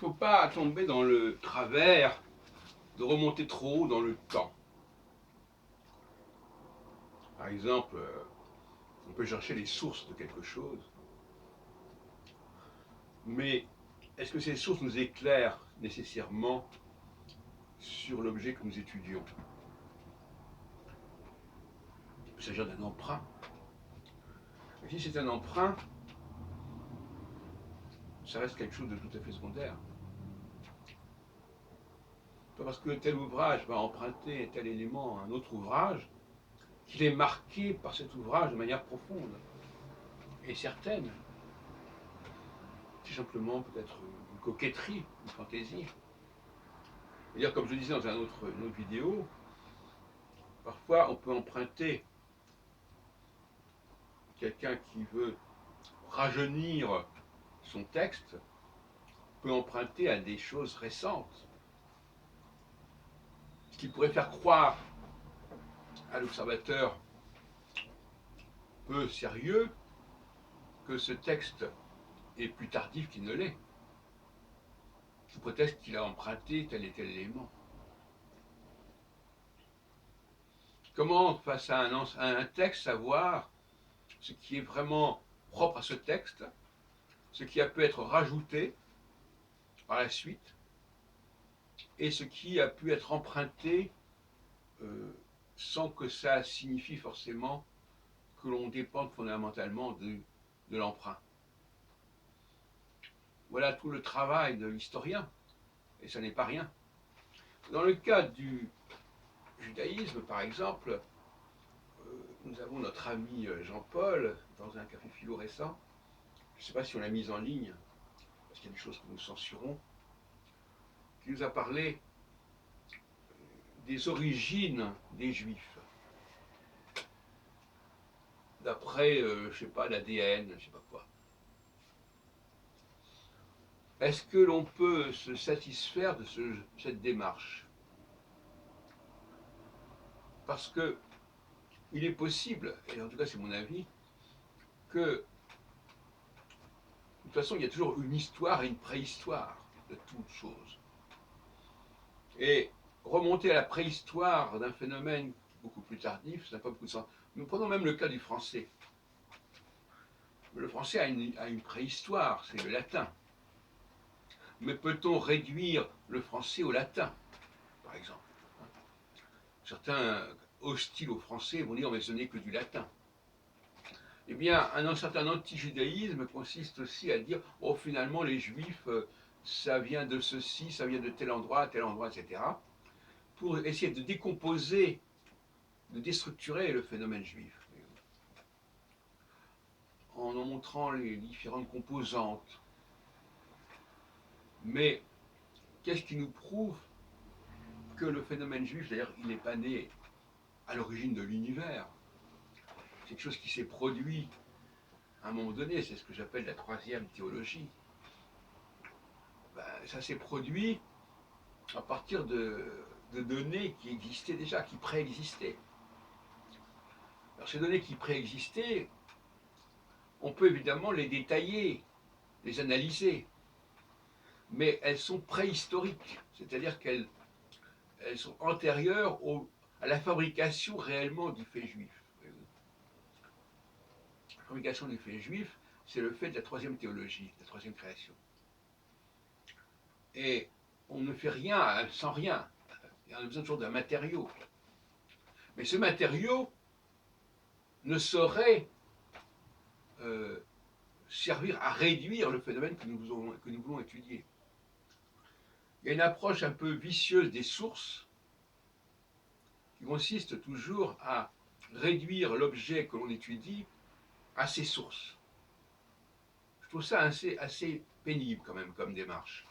faut pas tomber dans le travers de remonter trop haut dans le temps. Par exemple, on peut chercher les sources de quelque chose, mais est-ce que ces sources nous éclairent nécessairement sur l'objet que nous étudions? Il peut s'agir d'un emprunt. Mais si c'est un emprunt, ça reste quelque chose de tout à fait secondaire. Pas parce que tel ouvrage va emprunter tel élément à un autre ouvrage qu'il est marqué par cet ouvrage de manière profonde et certaine. C'est simplement peut-être une coquetterie, une fantaisie. C'est-à-dire, comme je disais dans une autre vidéo, parfois on peut emprunter quelqu'un qui veut rajeunir son texte, peut emprunter à des choses récentes, ce qui pourrait faire croire à l'observateur peu sérieux que ce texte est plus tardif qu'il ne l'est, sous prétexte qu'il a emprunté tel et tel élément. Comment, face à un texte, savoir ce qui est vraiment propre à ce texte, ce qui a pu être rajouté par la suite, et ce qui a pu être emprunté sans que ça signifie forcément que l'on dépende fondamentalement de l'emprunt. Voilà tout le travail de l'historien, et ça n'est pas rien. Dans le cas du judaïsme, par exemple, nous avons notre ami Jean-Paul, dans un café philo récent, je ne sais pas si on l'a mise en ligne, parce qu'il y a des choses que nous censurons, qui nous a parlé des origines des Juifs. D'après, je ne sais pas, l'ADN, je ne sais pas quoi. Est-ce que l'on peut se satisfaire de cette démarche? Parce que il est possible, et en tout cas c'est mon avis, que de toute façon il y a toujours une histoire et une préhistoire de toute chose. Et remonter à la préhistoire d'un phénomène beaucoup plus tardif, ça n'a pas beaucoup de sens. Nous prenons même le cas du français. Le français a une préhistoire, c'est le latin. Mais peut-on réduire le français au latin, par exemple? Certains hostiles au français vont dire mais ce n'est que du latin. Eh bien, un certain anti-judaïsme consiste aussi à dire oh finalement les juifs, ça vient de ceci, ça vient de tel endroit, etc. Pour essayer de décomposer, de déstructurer le phénomène juif, en montrant les différentes composantes. Mais qu'est-ce qui nous prouve que le phénomène juif, d'ailleurs, il n'est pas né à l'origine de l'univers? C'est quelque chose qui s'est produit à un moment donné, c'est ce que j'appelle la troisième théologie. Ben, ça s'est produit à partir de données qui existaient déjà, qui préexistaient. Alors ces données qui préexistaient, on peut évidemment les détailler, les analyser, mais elles sont préhistoriques, c'est-à-dire qu'elles sont antérieures à la fabrication réellement du fait juif. La fabrication du fait juif, c'est le fait de la troisième théologie, de la troisième création. Et on ne fait rien sans rien. On a besoin toujours d'un matériau. Mais ce matériau ne saurait servir à réduire le phénomène que nous voulons étudier. Il y a une approche un peu vicieuse des sources qui consiste toujours à réduire l'objet que l'on étudie à ses sources. Je trouve ça assez pénible quand même comme démarche.